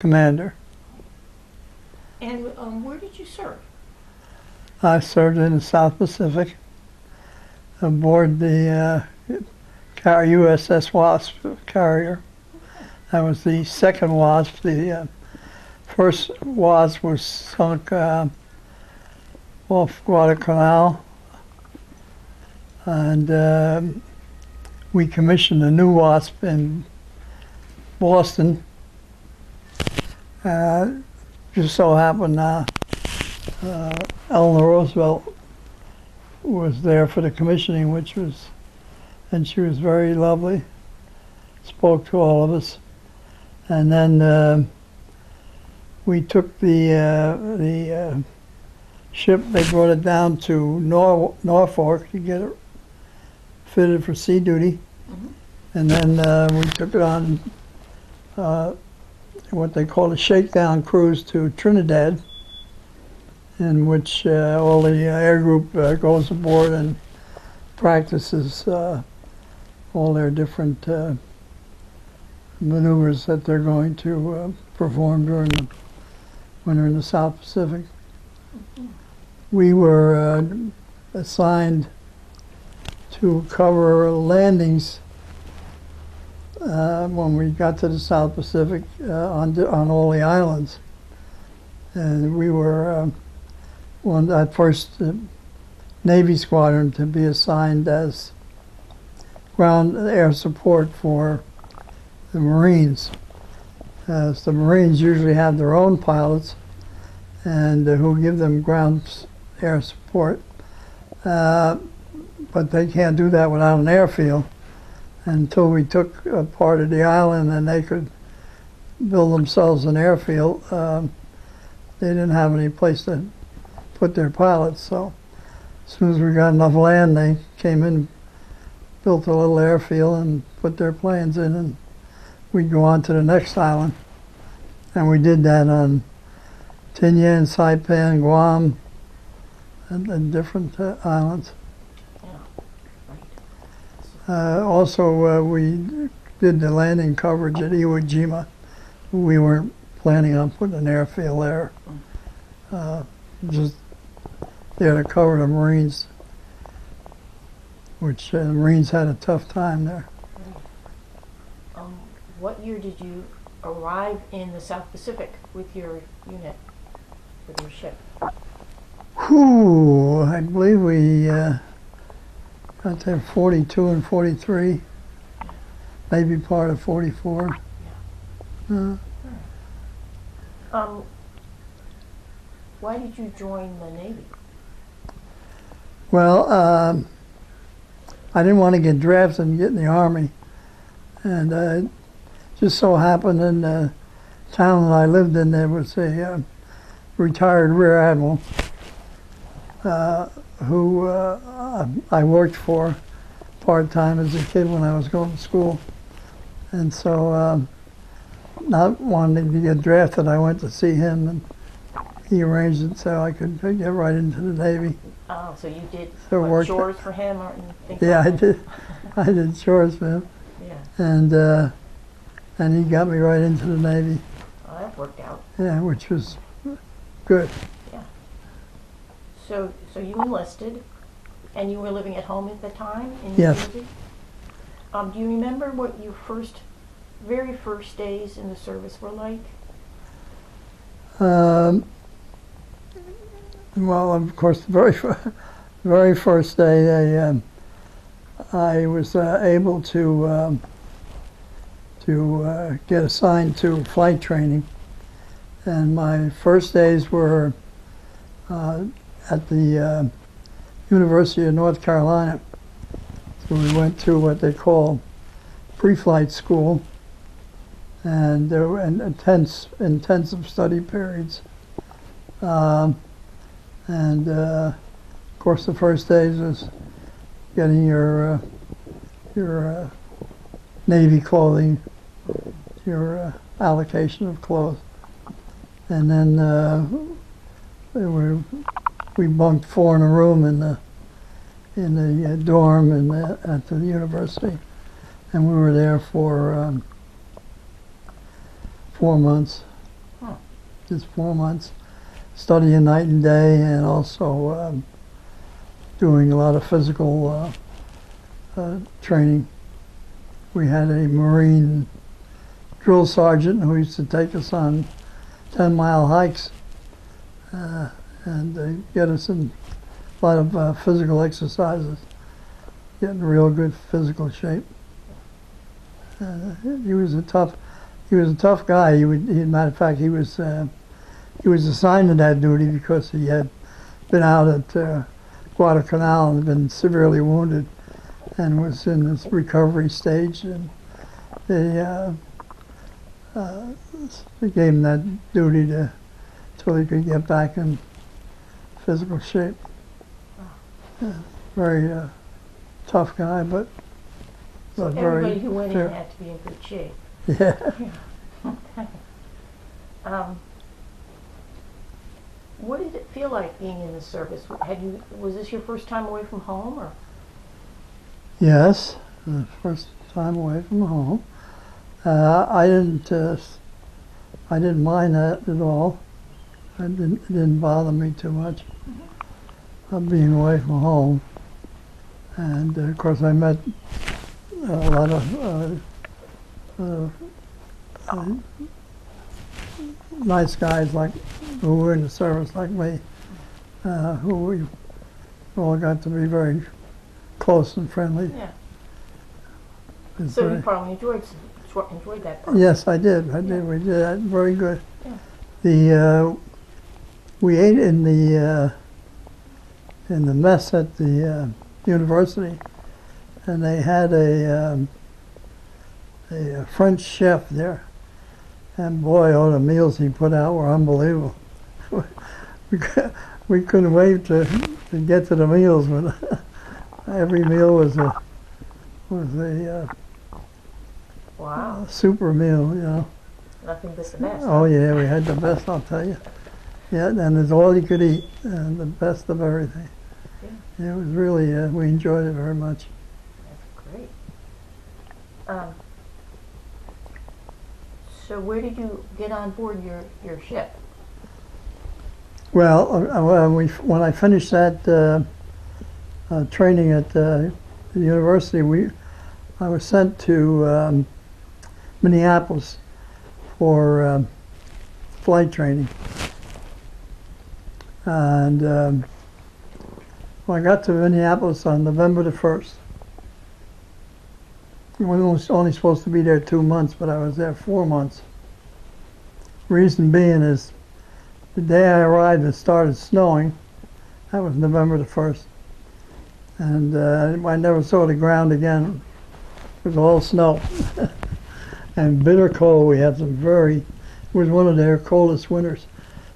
commander. And where did you serve? I served in the South Pacific aboard the USS Wasp carrier. I was the second Wasp. The first Wasp was sunk off Guadalcanal, and we commissioned a new Wasp in Boston. Just so happened Eleanor Roosevelt was there for the commissioning, and she was very lovely, spoke to all of us. And then we took the ship, they brought it down to Norfolk to get it fitted for sea duty. Mm-hmm. And then we took it on what they call a shakedown cruise to Trinidad, in which all the air group goes aboard and practices all their different maneuvers that they're going to perform when they're in the South Pacific. Mm-hmm. We were assigned to cover landings when we got to the South Pacific on all the islands. And we were that first Navy squadron to be assigned as ground air support for the Marines. As the Marines usually have their own pilots and who give them ground air support, but they can't do that without an airfield. Until we took a part of the island and they could build themselves an airfield, they didn't have any place to put their pilots. So as soon as we got enough land, they came in, built a little airfield and put their planes in, and we'd go on to the next island. And we did that on Tinian, Saipan, Guam, and different islands. Also, we did the landing coverage at Iwo Jima. We weren't planning on putting an airfield there. Just there to cover the Marines, which the Marines had a tough time there. What year did you arrive in the South Pacific with your unit, with your ship? Whew, I believe we got there 42 and 43, maybe part of 44. Why did you join the Navy? Well, I didn't want to get drafted and get in the Army, and it just so happened in the town that I lived in there was a retired Rear Admiral who I worked for part-time as a kid when I was going to school. And so not wanting to get drafted, I went to see him, and he arranged it so I could get right into the Navy. Oh, so you did chores for him or things Yeah, like that? I did chores for him. Yeah. And he got me right into the Navy. Oh, that worked out. Yeah, which was good. Yeah. So you enlisted, and you were living at home at the time in New Yes. Jersey? Do you remember what your very first days in the service were like? Well, of course, the very first day, I was able to get assigned to flight training, and my first days were at the University of North Carolina. So we went to what they call pre-flight school, and there were intensive study periods. Of course, the first days was getting your Navy clothing, your allocation of clothes, and then we bunked 4 in a room in the dorm at the university, and we were there for 4 months. just 4 months, studying night and day, and also doing a lot of physical training. We had a Marine drill sergeant who used to take us on 10-mile hikes and get us in a lot of physical exercises, getting real good physical shape. He was a tough guy. Matter of fact, he was assigned to that duty because he had been out at Guadalcanal and been severely wounded, and was in this recovery stage, and they gave him that duty till he could get back in physical shape. Very tough guy, but everybody who went in had to be in good shape. Yeah. Okay. What did it feel like being in the service? Was this your first time away from home, or? Yes, the first time away from home. I didn't mind that at all. It didn't bother me too much. Being away from home, and of course I met a lot of nice guys who were in the service like me, who we all got to be very close and friendly. Yeah. So you probably enjoyed that part. Yes, I did. We did that very good. Yeah. We ate in the mess at the university, and they had a French chef there, and boy, all the meals he put out were unbelievable. We couldn't wait to get to the meals, but every meal was a wow, super meal, you know. Nothing but the best. Oh yeah, we had the best, I'll tell you. Yeah, and it's all you could eat, and the best of everything. Yeah. It was really, we enjoyed it very much. That's great. So where did you get on board your ship? Well, when I finished that training at the university, I was sent to Minneapolis for flight training. And when I got to Minneapolis on November the 1st, I was only supposed to be there 2 months, but I was there 4 months. Reason being is the day I arrived it started snowing. That was November the 1st. And I never saw the ground again. It was all snow. And bitter cold. We had it was one of their coldest winters.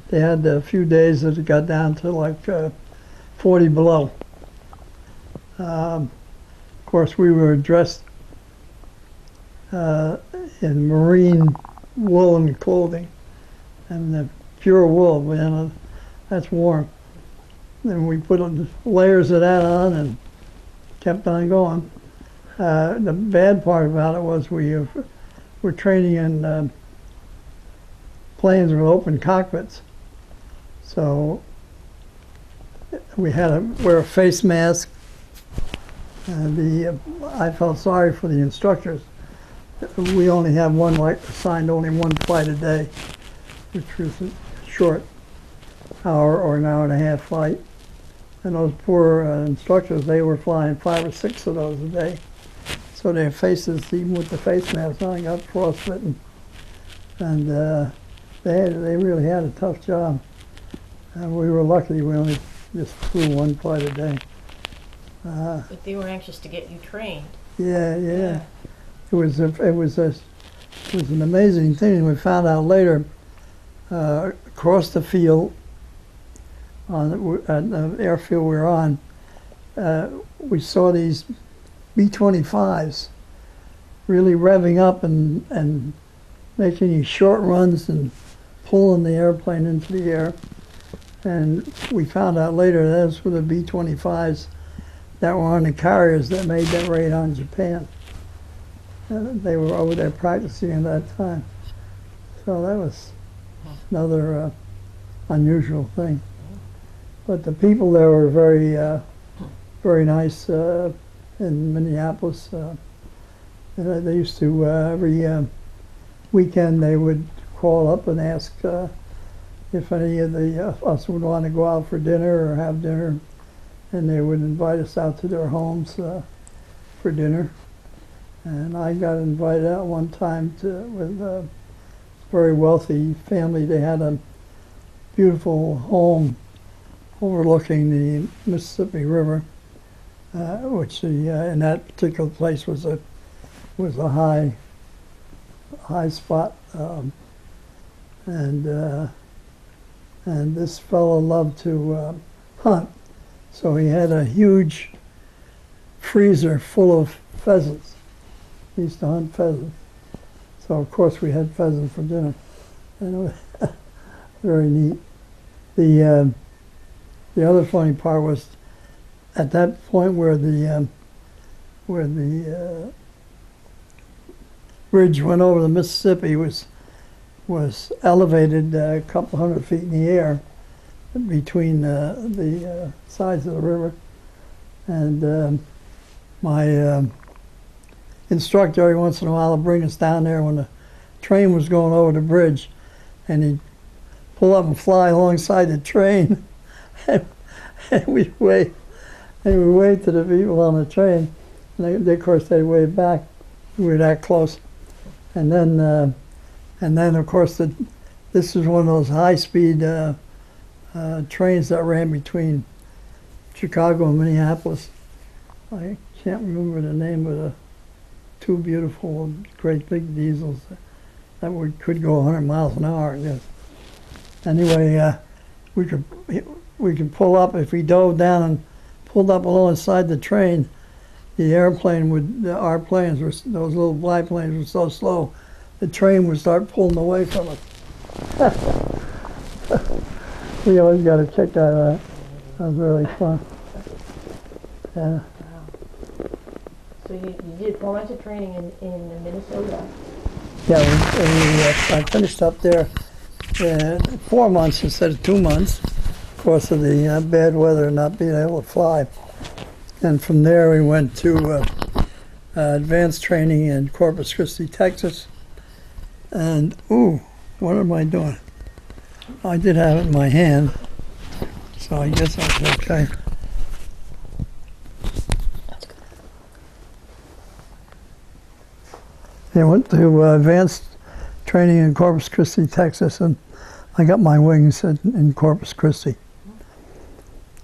They had a few days that it got down to like 40 below. Of course, we were dressed in marine woolen clothing, and the pure wool, that's warm. And we put layers of that on and kept on going. The bad part about it was we were training in planes with open cockpits. So we had to wear a face mask. And I felt sorry for the instructors. We only had assigned only one flight a day, which was a short hour or an hour and a half flight. And those poor instructors, they were flying 5 or 6 of those a day. So their faces, even with the face mask on, got frostbitten. And they really had a tough job. And we were lucky we only just flew one flight a day. But they were anxious to get you trained. Yeah. It was an amazing thing. We found out later, across the field, at the airfield we were on, we saw these B-25s really revving up and making these short runs and pulling the airplane into the air. And we found out later those were the B-25s that were on the carriers that made that raid on Japan. They were over there practicing at that time. So that was another unusual thing. But the people there were very, very nice in Minneapolis. They used to, every weekend, they would call up and ask if any of us would want to go out for dinner or have dinner, and they would invite us out to their homes for dinner. And I got invited out one time with a very wealthy family. They had a beautiful home overlooking the Mississippi River, which in that particular place was a high spot, and this fellow loved to hunt, so he had a huge freezer full of pheasants. He used to hunt pheasants, so of course we had pheasant for dinner, and it was very neat. The other funny part was at that point where the bridge went over the Mississippi was elevated a couple hundred feet in the air between the sides of the river, and my instructor every once in a while would bring us down there when the train was going over the bridge, and he'd pull up and fly alongside the train, and we'd wave to the people on the train, and of course they'd wave back. We were that close, and then of course this was one of those high-speed trains that ran between Chicago and Minneapolis. I can't remember the name of the two beautiful, great big diesels that could go 100 miles an hour, I guess. Anyway, we could pull up if we dove down and pulled up alongside the train. Our planes were, those little biplanes were so slow, the train would start pulling away from us. We always got a kick out of that. That was really fun. Yeah. So you did 4 months of training in Minnesota? Yeah, I finished up there 4 months instead of 2 months because of the bad weather and not being able to fly. And from there we went to advanced training in Corpus Christi, Texas. And, what am I doing? I did have it in my hand, so I guess I was okay. I went to advanced training in Corpus Christi, Texas, and I got my wings in Corpus Christi.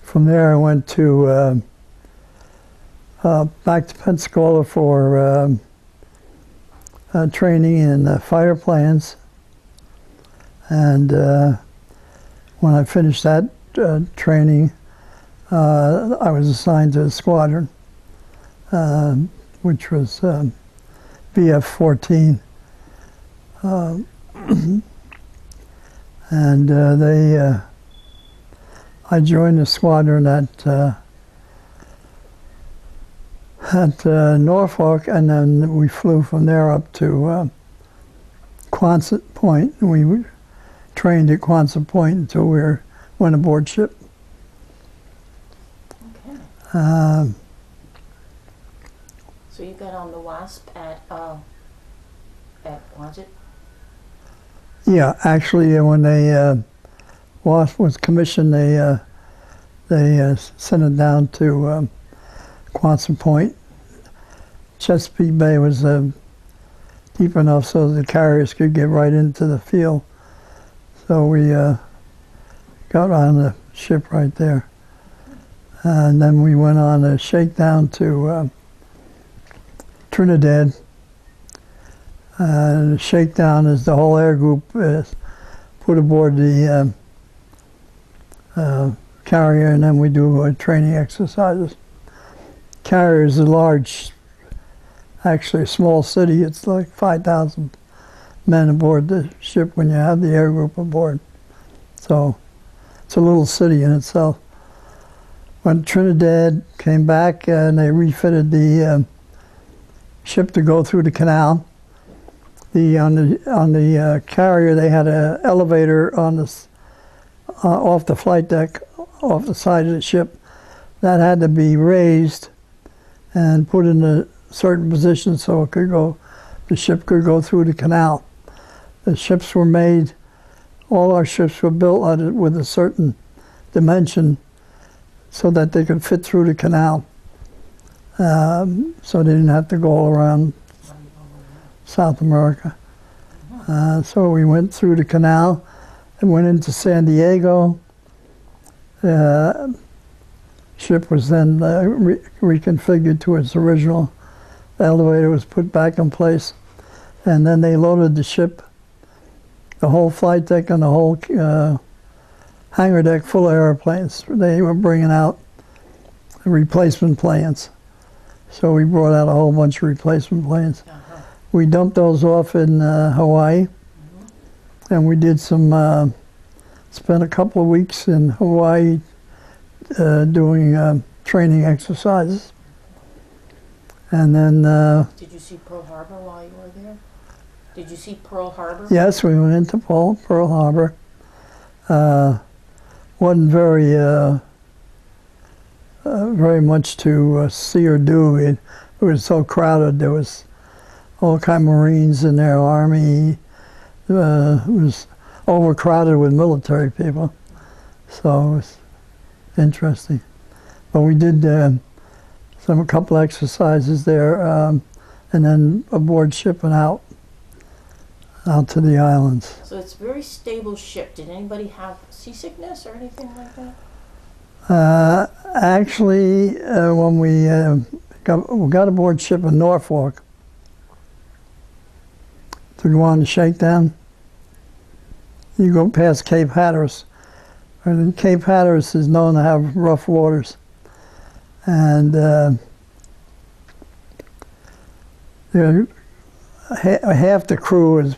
From there I went to back to Pensacola for training in fighter planes, and when I finished that training, I was assigned to a squadron, which was VF-14, and I joined the squadron at Norfolk, and then we flew from there up to Quonset Point. We trained at Quonset Point until we went aboard ship. Okay. So you got on the Wasp at Quonset? Yeah, actually, when they Wasp was commissioned, they sent it down to Quonset Point. Chesapeake Bay was deep enough so the carriers could get right into the field. So we got on the ship right there. And then we went on a shakedown to Trinidad. The shakedown is the whole air group is put aboard the carrier, and then we do training exercises. Carrier is a large, actually a small city. It's like 5,000 men aboard the ship when you have the air group aboard. So it's a little city in itself. Went to Trinidad, came back, and they refitted the ship to go through the canal. On the carrier, they had an elevator on off the flight deck, off the side of the ship, that had to be raised and put in a certain position so it could go. The ship could go through the canal. The ships were made. All our ships were built with a certain dimension so that they could fit through the canal. So they didn't have to go all around South America. So we went through the canal and went into San Diego. Ship was then reconfigured to its original. The elevator was put back in place, and then they loaded the ship, the whole flight deck and the whole hangar deck full of airplanes. They were bringing out replacement planes. So we brought out a whole bunch of replacement planes. We dumped those off in Hawaii, and we did some, spent a couple of weeks in Hawaii doing training exercises. And then... Did you see Pearl Harbor while you were there? Did you see Pearl Harbor? Yes, we went into Pearl Harbor. Wasn't very much to see or do. It was so crowded. There was all kind of Marines in there, Army. It was overcrowded with military people. So it was interesting. But we did a couple exercises there, and then aboard ship and out to the islands. So it's a very stable ship. Did anybody have seasickness or anything like that? Actually, when we got aboard ship in Norfolk to go on the shakedown, you go past Cape Hatteras. And Cape Hatteras is known to have rough waters. And half the crew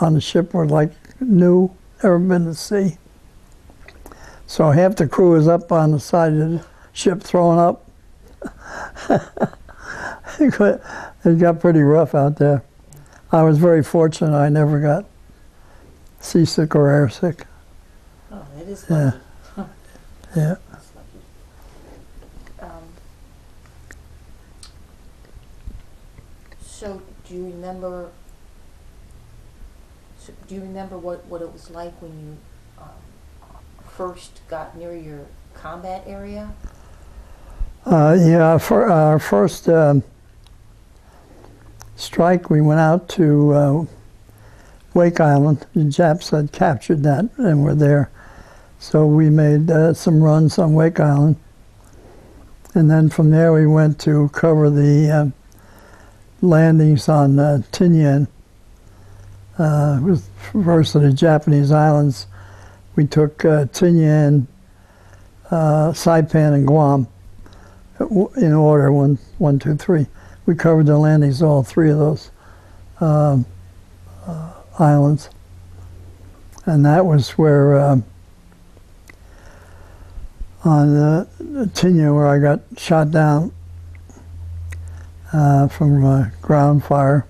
on the ship were like new, never been to sea. So half the crew is up on the side of the ship throwing up. It got pretty rough out there. I was very fortunate. I never got seasick or airsick. Oh, it is lucky. Yeah. That's lucky. So do you remember what it was like when you first got near your combat area? Yeah, for our first strike, we went out to Wake Island. The Japs had captured that and were there. So we made some runs on Wake Island. And then from there we went to cover the landings on Tinian. It was first of the Japanese islands. We took Tinian, Saipan, and Guam in order, one, two, three. We covered the landings, all three of those islands. And that was where, on Tinian, where I got shot down from ground fire.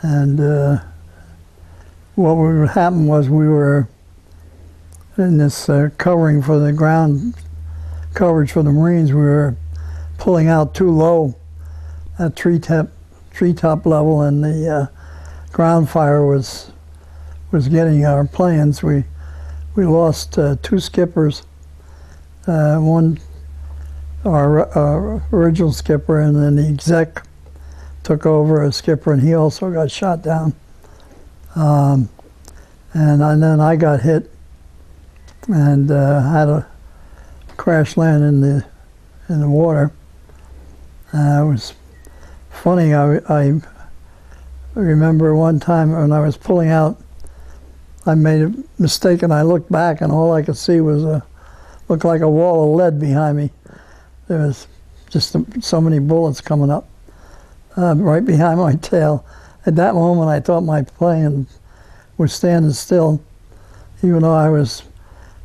And what would happen was we were in this covering for the ground coverage for the Marines. We were pulling out too low at treetop level, and the ground fire was getting our planes. We lost two skippers. One, our original skipper, and then the exec took over as skipper, and he also got shot down. And then I got hit and had a crash land in the water. It was funny. I remember one time when I was pulling out, I made a mistake, and I looked back, and all I could see was looked like a wall of lead behind me. There was just so many bullets coming up right behind my tail. At that moment, I thought my plane was standing still, even though I was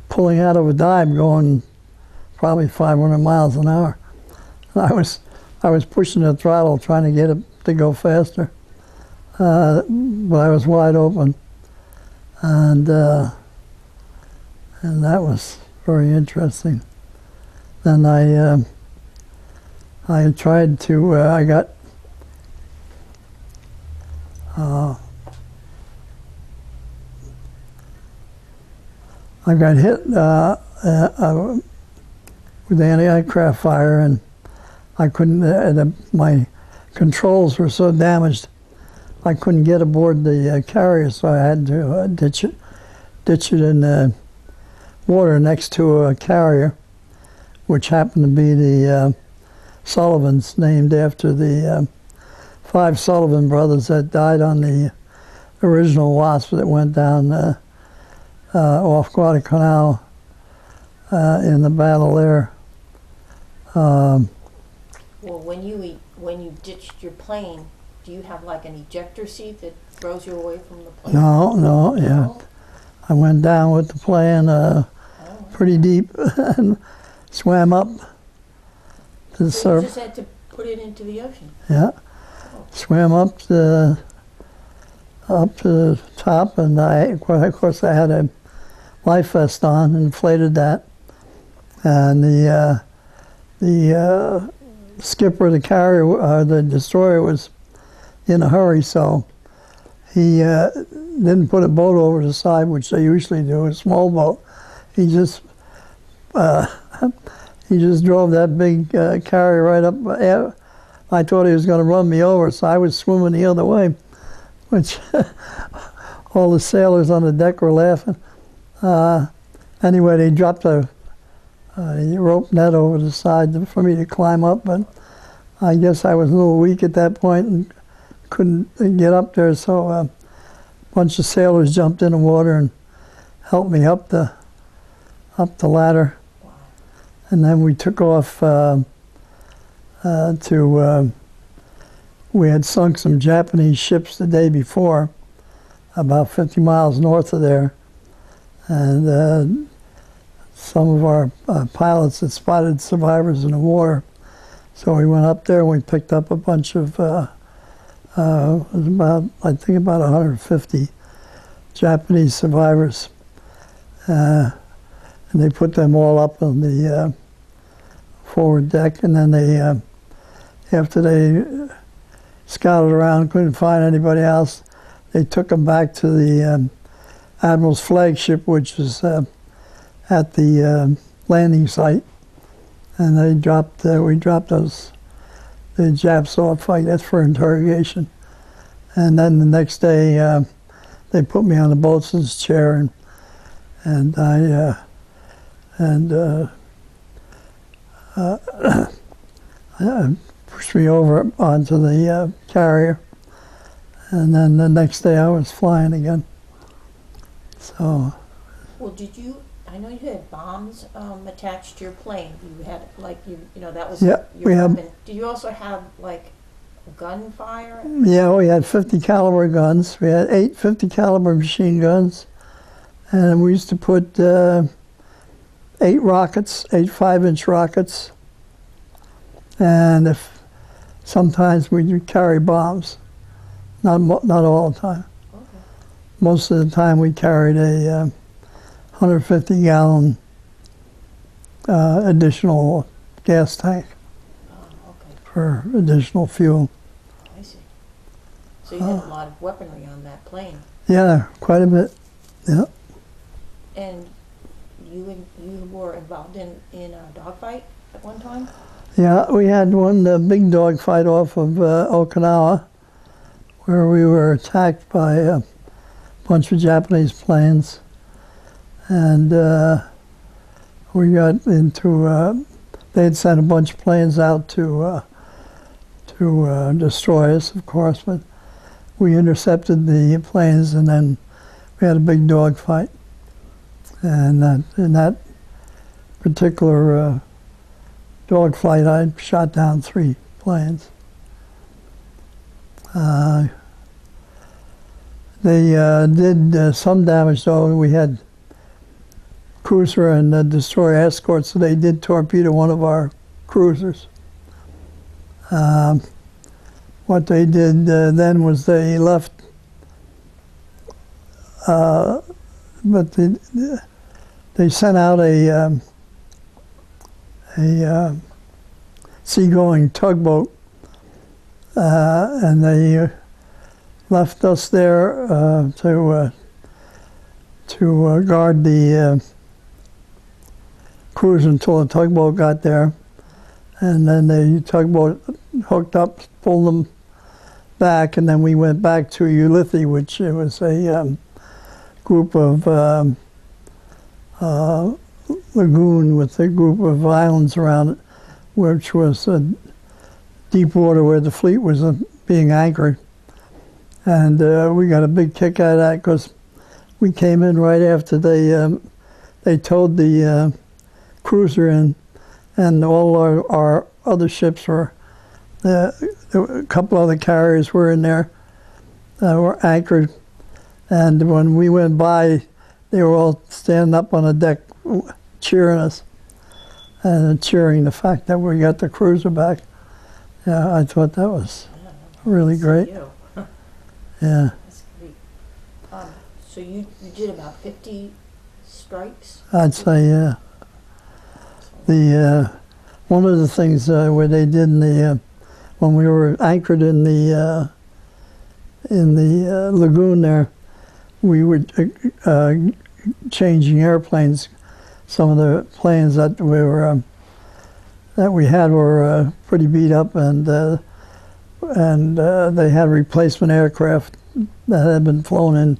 pulling out of a dive going probably 500 miles an hour. I was pushing the throttle, trying to get it to go faster. but I was wide open, and that was very interesting. Then I tried to I got hit with anti-aircraft fire, and I couldn't. My controls were so damaged, I couldn't get aboard the carrier, so I had to ditch it in the water next to a carrier, which happened to be the Sullivans, named after the 5 Sullivan brothers that died on the original Wasp that went down off Guadalcanal in the battle there. Well, when you ditched your plane, do you have like an ejector seat that throws you away from the plane? No, yeah. I went down with the plane pretty deep and swam up to the So you surface. just had to put it into the ocean? Yeah. Swam up to the top, and of course I had a life vest on, inflated that, and the skipper of the carrier, the destroyer, was in a hurry, so he didn't put a boat over the side, which they usually do, a small boat. He just drove that big carrier right up. I thought he was going to run me over, so I was swimming the other way, which all the sailors on the deck were laughing. Anyway, they dropped a rope net over the side for me to climb up, but I guess I was a little weak at that point and couldn't get up there, so a bunch of sailors jumped in the water and helped me up the ladder. Wow. And then we took off we had sunk some Japanese ships the day before, about 50 miles north of there, and some of our pilots had spotted survivors in the water, so we went up there and we picked up a bunch of it was about 150 Japanese survivors, and they put them all up on the forward deck, and then they after they scouted around, couldn't find anybody else, they took them back to the Admiral's flagship, which was at the landing site, and we dropped the Japs off, I guess, for interrogation. And then the next day, they put me on the boatswain's chair, and pushed me over onto the carrier. And then the next day, I was flying again. So. Well, I know you had bombs attached to your plane. You had, like, that was your weapon. Do you also have, like, gunfire? Yeah, we had 50 caliber guns. We had 8 50 caliber machine guns. And we used to put 8 rockets, 8 5-inch rockets. And sometimes we would carry bombs. Not all the time. Okay. Most of the time we carried a 150-gallon additional gas tank for additional fuel. I see. So you had a lot of weaponry on that plane. Yeah, quite a bit. Yeah. And you were involved in a dogfight at one time? Yeah, we had one big dogfight off of Okinawa, where we were attacked by a bunch of Japanese planes. And we got into, they had sent a bunch of planes out to destroy us, of course, but we intercepted the planes, and then we had a big dogfight. And in that particular dogfight, I shot down 3 planes. They did some damage, though. We had cruiser and destroyer escorts, so they did torpedo one of our cruisers. One what they did then was they left, but they sent out a seagoing tugboat, and they left us there to guard the cruise until the tugboat got there, and then the tugboat hooked up, pulled them back, and then we went back to Ulithi, which was a group of lagoon with a group of islands around it, which was deep water where the fleet was being anchored. And we got a big kick out of that because we came in right after they towed the cruiser in, and all our other ships were, a couple other carriers were in there, were anchored. And when we went by, they were all standing up on the deck cheering us and cheering the fact that we got the cruiser back. Yeah, I thought that was really great. Yeah. That's great. So you did about 50 strikes? I'd say, yeah. The one of the things where they did in the when we were anchored in the lagoon there, we were changing airplanes. Some of the planes that we had were pretty beat up, and they had replacement aircraft that had been flown in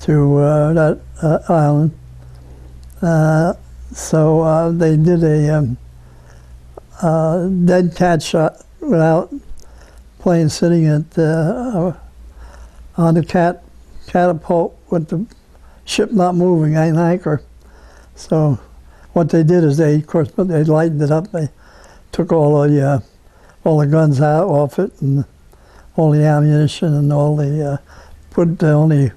to that island. So they did a dead cat shot without plane sitting at on the catapult with the ship not moving at anchor. So what they did is they lightened it up. They took all the guns out off it and all the ammunition and all the put only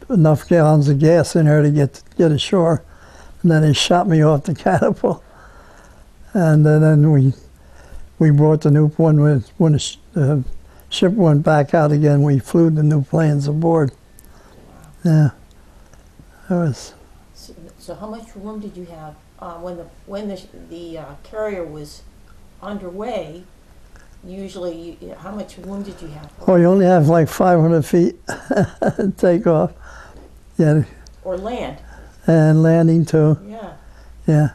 enough gallons of gas in there to get ashore, and then they shot me off the catapult. And then we brought the new one when the ship went back out again. We flew the new planes aboard. Yeah, that was. So how much room did you have when the carrier was underway? Usually, how much room did you have? Oh, you only have like 500 feet take off. Yeah. Or land. And landing too. Yeah. Yeah.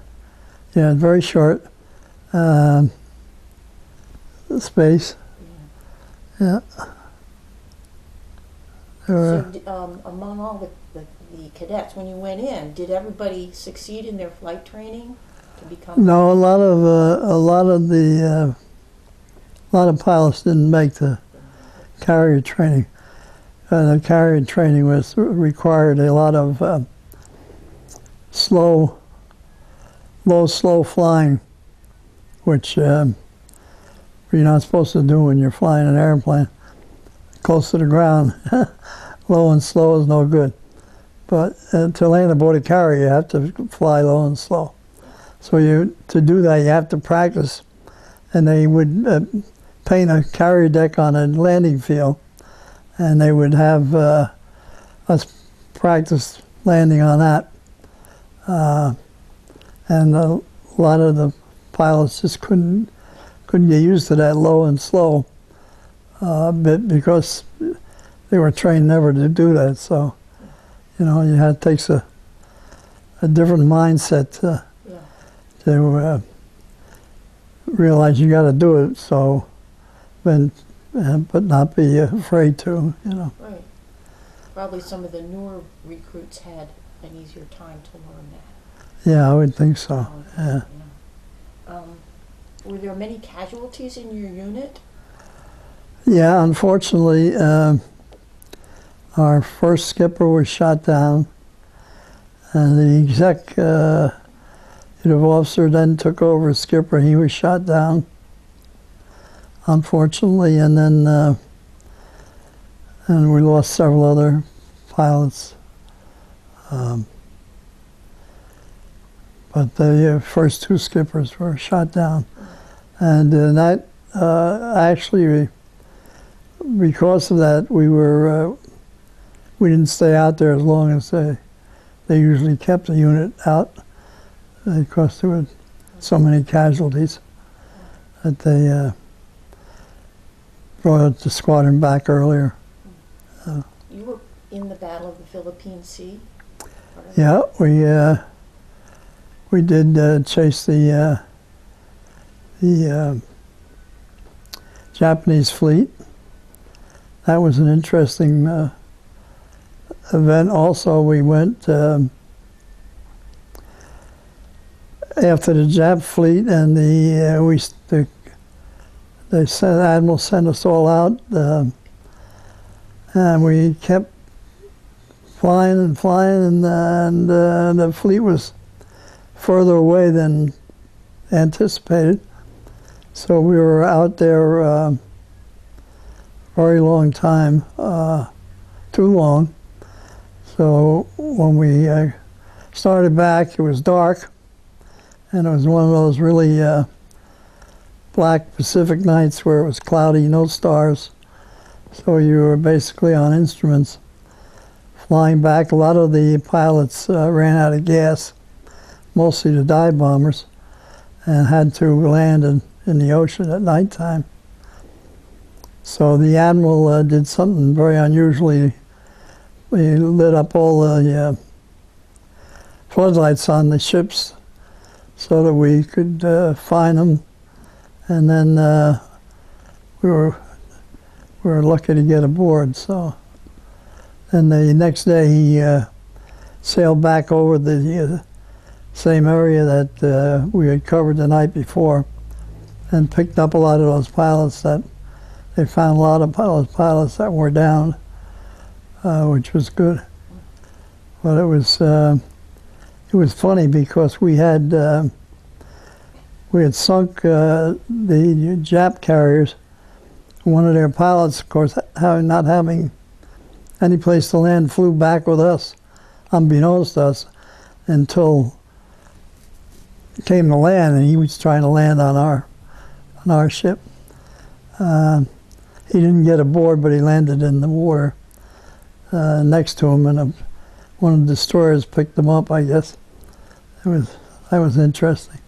Yeah, very short space. Yeah. So among all the cadets, when you went in, did everybody succeed in their flight training to become? No, a lot of pilots didn't make the carrier training. The carrier training required a lot of slow flying, which you're not supposed to do when you're flying an airplane close to the ground. Low and slow is no good. But to land aboard a carrier, you have to fly low and slow. So to do that, you have to practice. And they would paint a carrier deck on a landing field, and they would have us practice landing on that. And a lot of the pilots just couldn't get used to that low and slow, because they were trained never to do that. So, it takes a different mindset to realize you got to do it. So, but not be afraid to. Right. Probably some of the newer recruits had an easier time to learn that. Yeah, I would think so. Yeah. Were there many casualties in your unit? Yeah, unfortunately, our first skipper was shot down, and the executive officer then took over as skipper. He was shot down, unfortunately, and then and we lost several other pilots. But the first two skippers were shot down. And that actually because of that, we didn't stay out there as long as they usually kept the unit out, because there were so many casualties that they brought the squadron back earlier. You were in the Battle of the Philippine Sea? Yeah, we did chase the Japanese fleet. That was an interesting event. Also, we went after the Jap fleet, and the admiral sent us all out, and we kept flying and flying, and the fleet was further away than anticipated. So we were out there a very long time, too long. So when we started back, it was dark, and it was one of those really black Pacific nights where it was cloudy, no stars. So you were basically on instruments flying back. A lot of the pilots ran out of gas, mostly the dive bombers, and had to land in the ocean at nighttime. So the admiral did something very unusual. He lit up all the floodlights on the ships so that we could find them, and then we were lucky to get aboard. So then the next day he sailed back over the same area that we had covered the night before, and picked up a lot of those pilots. That they found a lot of those pilots that were down, which was good. But it was funny because we had sunk the Jap carriers. One of their pilots, of course, not having any place to land, flew back with us, unbeknownst to us, until it came to land, and he was trying to land on our ship. He didn't get aboard, but he landed in the water next to him, and one of the destroyers picked him up, I guess. That was interesting.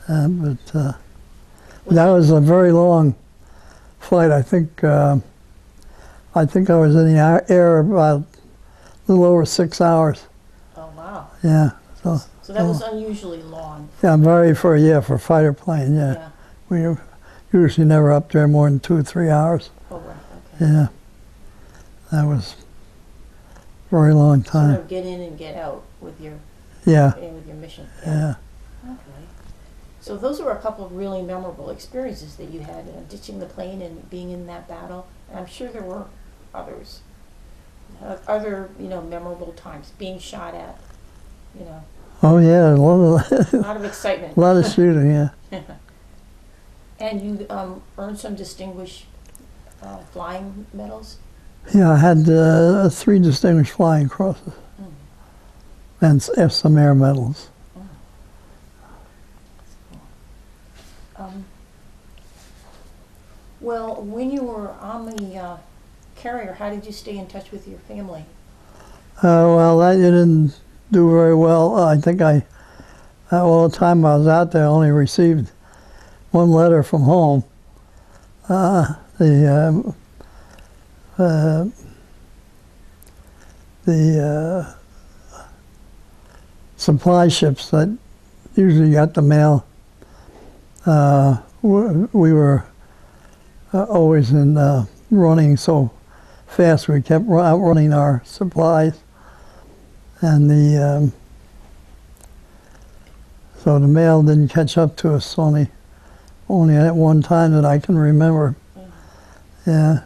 But that was a very long flight. I think I was in the air about a little over 6 hours. Oh wow! Yeah. So that was unusually long. Yeah, for a fighter plane. Yeah. We were usually never up there more than 2 or 3 hours. Oh right. Okay. Yeah. That was a very long time. Sort of get in and get out with your with your mission. Yeah. Okay. So those were a couple of really memorable experiences that you had, ditching the plane and being in that battle. And I'm sure there were others. Other, memorable times, being shot at, Oh yeah, a lot of excitement. A lot of shooting, yeah. And you earned some distinguished flying medals? Yeah, I had 3 distinguished flying crosses and some air medals. Well, when you were on the carrier, how did you stay in touch with your family? Well, that didn't do very well. I think all the time I was out there, I only received one letter from home. The supply ships that usually got the mail, we were always running so fast. We kept outrunning our supplies, and so the mail didn't catch up to us only at one time that I can remember. Yeah.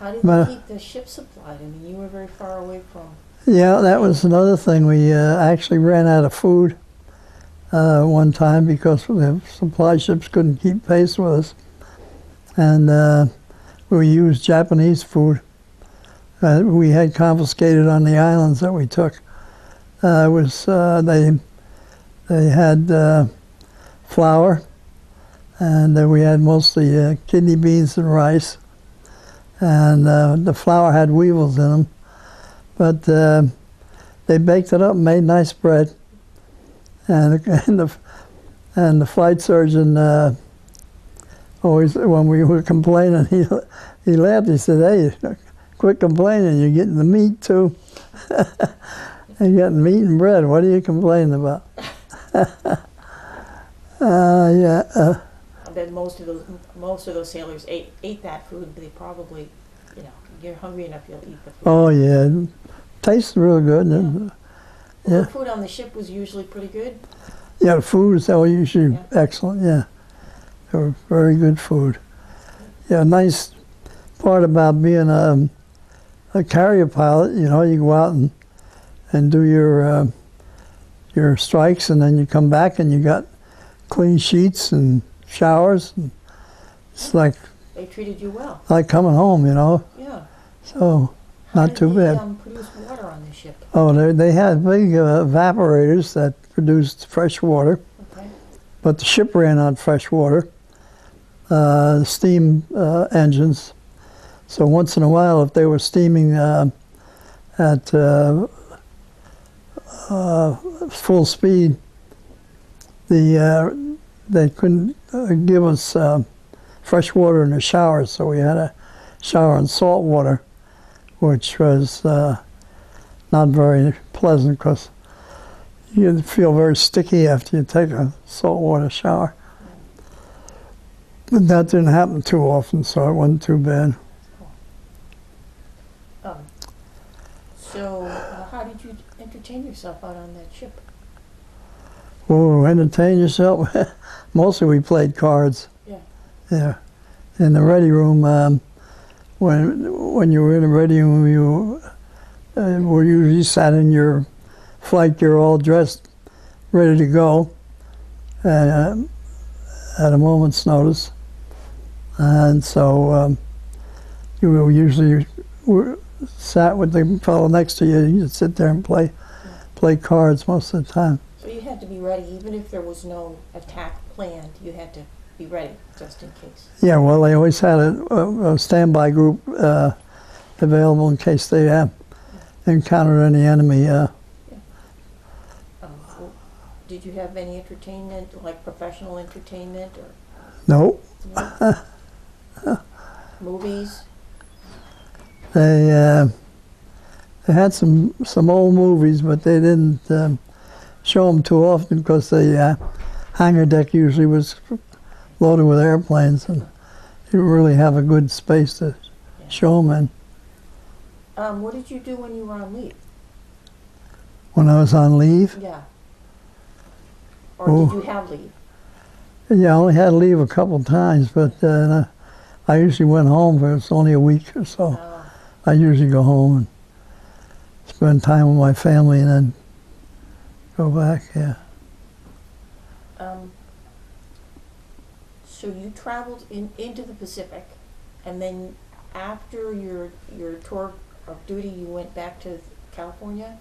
How did you keep the ship supplied? I mean, you were very far away from... Yeah, that was another thing. We actually ran out of food one time because the supply ships couldn't keep pace with us. And we used Japanese food we had confiscated on the islands that we took. They had flour and we had mostly kidney beans and rice, and the flour had weevils in them, but they baked it up and made nice bread, and the flight surgeon always, when we were complaining, he laughed. He said, "Hey, quit complaining. You're getting the meat too. You're getting meat and bread. What are you complaining about?" Yeah. I bet most of those sailors ate that food. But they probably, you're hungry enough, you'll eat the food. Oh yeah, it tastes real good. Yeah. Yeah. The food on the ship was usually pretty good. Yeah, the food is usually excellent. Yeah, they were very good food. Yeah, nice part about being a carrier pilot. You go out and do your strikes, and then you come back and you got clean sheets and showers. And it's like they treated you well. Like coming home, Yeah. So not too bad. How did they produce water on the ship? Oh, they had big evaporators that produced fresh water. Okay. But the ship ran on fresh water, steam engines. So once in a while, if they were steaming at full speed, they couldn't give us fresh water in the shower, so we had to shower in salt water, which was not very pleasant because you feel very sticky after you take a saltwater shower. But that didn't happen too often, so it wasn't too bad. So how did you entertain yourself out on that ship? Oh, entertain yourself? Mostly we played cards. Yeah. Yeah. In the ready room, when you were in the ready room, you were usually sat in your flight gear all dressed, ready to go, at a moment's notice. And so you were usually sat with the fellow next to you. You'd sit there and play cards most of the time. So you had to be ready, even if there was no attack planned. You had to be ready just in case. Yeah, well, they always had a standby group available in case they encountered any enemy. Did you have any entertainment, like professional entertainment, or no? Movies? They had some old movies, but they didn't show them too often because the hangar deck usually was loaded with airplanes, and you didn't really have a good space to show them in. What did you do when you were on leave? When I was on leave? Yeah. Or did you have leave? Yeah, I only had leave a couple times, but I usually went home for it's only a week or so. Oh. I usually go home and spend time with my family and then go back, yeah. So you traveled into the Pacific, and then after your tour of duty, you went back to California?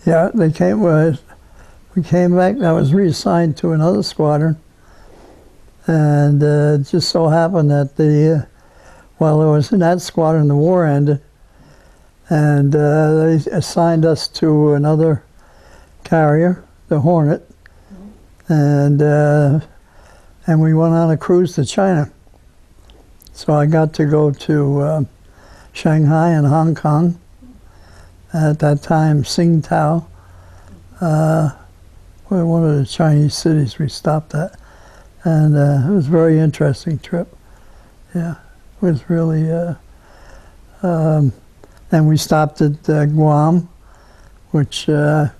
Yeah, we came back. I was reassigned to another squadron, and it just so happened that while I was in that squadron, the war ended, and they assigned us to another carrier, the Hornet, and we went on a cruise to China. So I got to go to Shanghai and Hong Kong. At that time, Tsingtao, one of the Chinese cities we stopped at. And it was a very interesting trip. Yeah, it was really, and we stopped at Guam, which I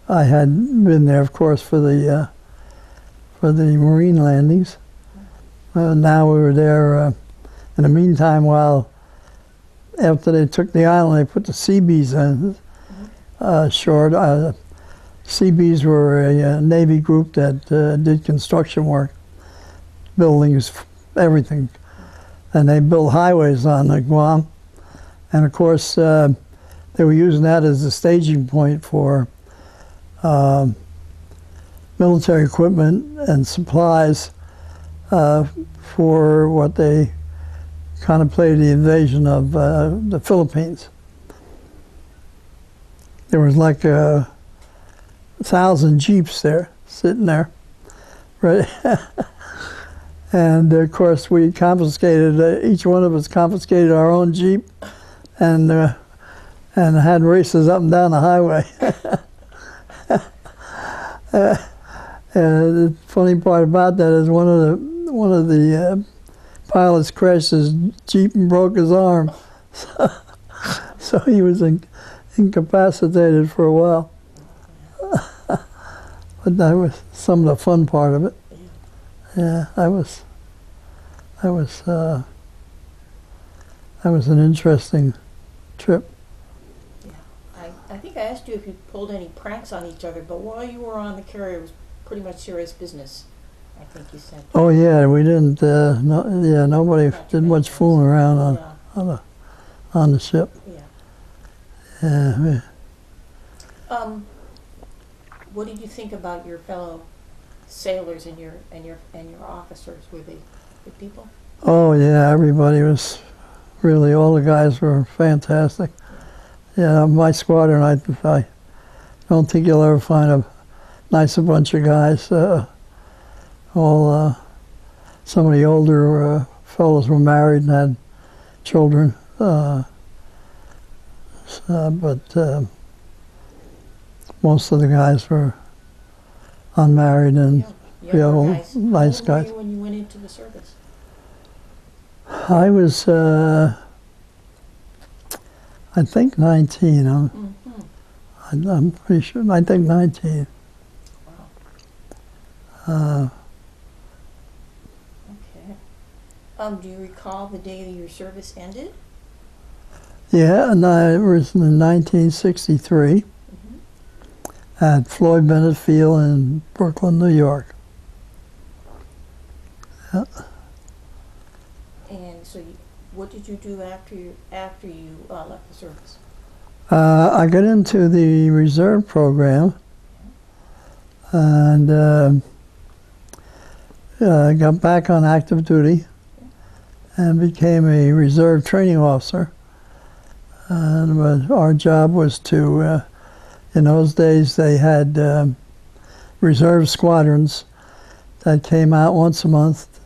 had been there, of course, for the marine landings. Now we were there in the meantime, while after they took the island, they put the Seabees in shore. Seabees were a Navy group that did construction work, buildings, everything. And they built highways on Guam. And of course, they were using that as a staging point for military equipment and supplies for what they contemplated the invasion of the Philippines. There was like 1,000 jeeps there, sitting there, right? And of course we confiscated, each one of us confiscated our own jeep, and had races up and down the highway. And the funny part about that is one of the pilots crashed his jeep and broke his arm, so he was incapacitated for a while. But that was some of the fun part of it. Yeah, that was an interesting trip. Yeah, I think I asked you if you pulled any pranks on each other, but while you were on the carrier, it was pretty much serious business, I think you said. Oh yeah, we didn't. Nobody did much fooling around on the ship. Yeah. Yeah. What did you think about your fellow sailors and your officers? Were they good people? Oh yeah, everybody was really. All the guys were fantastic. Yeah, my squadron. I don't think you'll ever find a nicer bunch of guys. All some of the older fellows were married and had children, but most of the guys were unmarried and nice guys. How old were you when you went into the service? I was, I think 19. I'm pretty sure. I think 19. Wow. Okay. Do you recall the day that your service ended? Yeah, and I was in 1963 at Floyd Bennett Field in Brooklyn, New York. Yeah. And so, what did you do after you left the service? I got into the reserve program and got back on active duty and became a reserve training officer. And our job was to, in those days they had reserve squadrons that came out once a month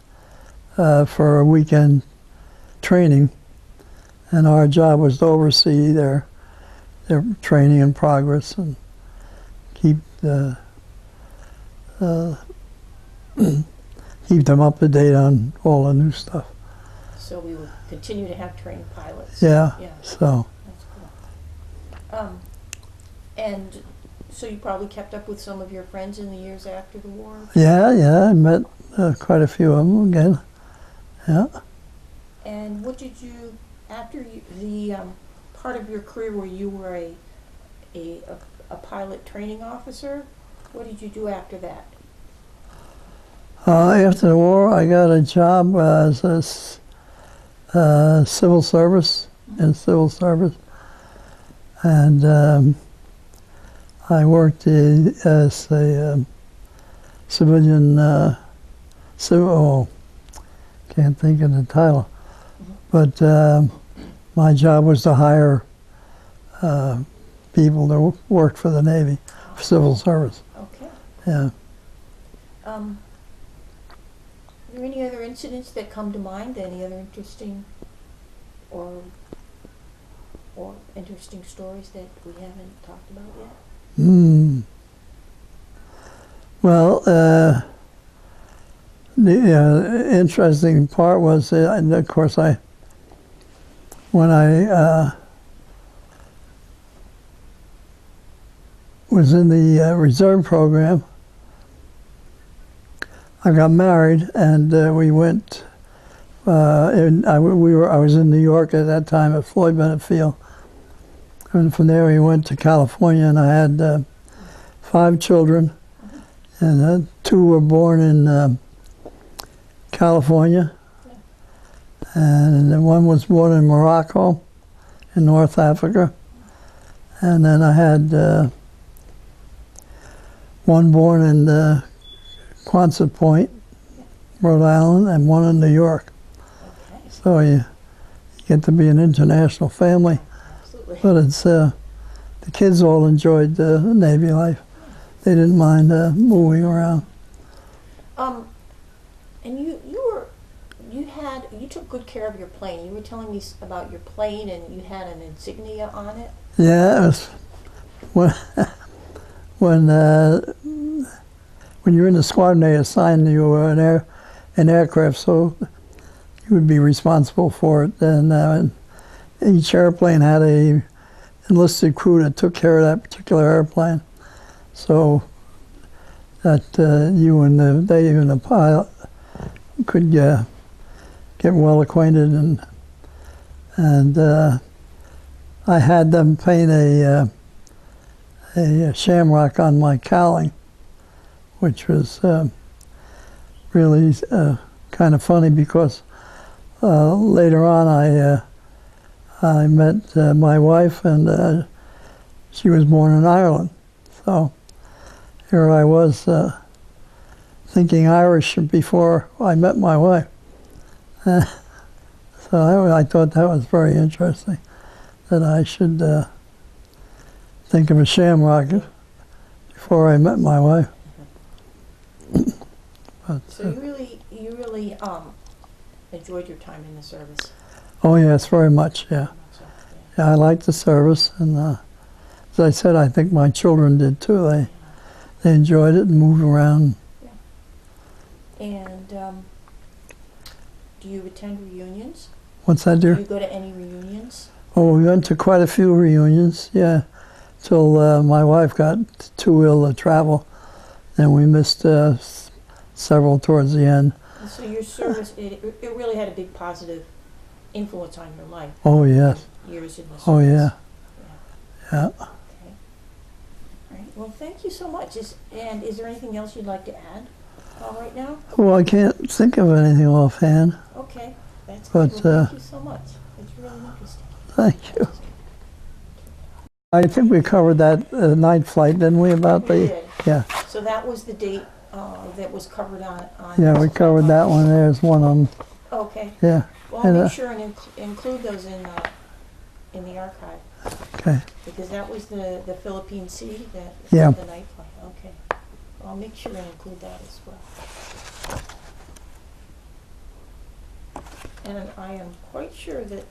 for a weekend training, and our job was to oversee their training and progress and keep keep them up to date on all the new stuff. So we would continue to have trained pilots. Yeah. Yeah. So. That's cool. And so you probably kept up with some of your friends in the years after the war? Yeah, I met quite a few of them again. Yeah. And what did you, after the part of your career where you were a pilot training officer, what did you do after that? After the war, I got a job as a civil service, in civil service, and I worked as a civilian, can't think of the title, but my job was to hire people that worked for the Navy, for civil service. Okay. Yeah. Are there any other incidents that come to mind? Any other interesting or interesting stories that we haven't talked about yet? Well, the interesting part was, and of course, when I was in the reserve program, I got married, and we went. I was in New York at that time at Floyd Bennett Field, and from there we went to California, and I had 5 children, and 2 were born in California, and then 1 was born in Morocco, in North Africa, and then I had 1 born in Quonset Point, Rhode Island, and one in New York. Okay. So you get to be an international family. Absolutely. But it's the kids all enjoyed the Navy life. They didn't mind moving around. And you took good care of your plane. You were telling me about your plane, and you had an insignia on it. Yeah, it was when you're in the squadron, they assign you an aircraft, so you would be responsible for it. And each airplane had a enlisted crew that took care of that particular airplane, so that you and the pilot could get well acquainted, and I had them paint a shamrock on my cowling, which was really kind of funny because later on I met my wife, and she was born in Ireland, so here I was thinking Irish before I met my wife. So I thought that was very interesting, that I should think of a shamrock before I met my wife. But, So you really enjoyed your time in the service. oh yes, very much, yeah. So, Yeah, I liked the service, and as I said, I think my children did too. They enjoyed it and moved around. And do you attend reunions? What's that, dear? Do you go to any reunions? Oh, we went to quite a few reunions, yeah, till my wife got too ill to travel, and we missed several towards the end. And so your service, it really had a big positive influence on your life. Oh, yes. Years in the service. Oh, yeah. Yeah. Okay. All right. Well, thank you so much. Is there anything else you'd like to add right now? Well, I can't think of anything offhand. Okay. That's But, good. Well, thank you so much. It's really interesting. Thank you. I think we covered that night flight, didn't we? About We the did. yeah. So that was the date that was covered on Yeah, we this covered that flight. one. There's one on. Okay. Yeah. Well, I'll And, make sure and include those in the archive, Okay. because that was the Philippine Sea, Yeah. the night flight. Okay. Well, I'll make sure and include that as well. And I am quite sure that